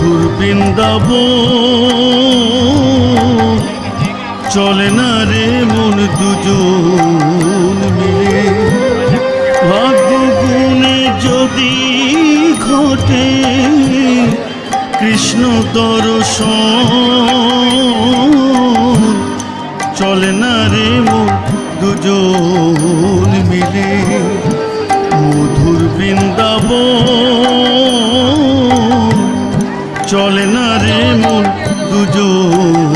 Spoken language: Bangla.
মধুর বৃন্দাবন চলে না রে মন দুজন মিলে। ভাগ্য গুণে যদি ঘটে কৃষ্ণ দর্শন চলে না রে মন দুজন মিলে। মধুর বৃন্দাবন চলে না রে মন দুজন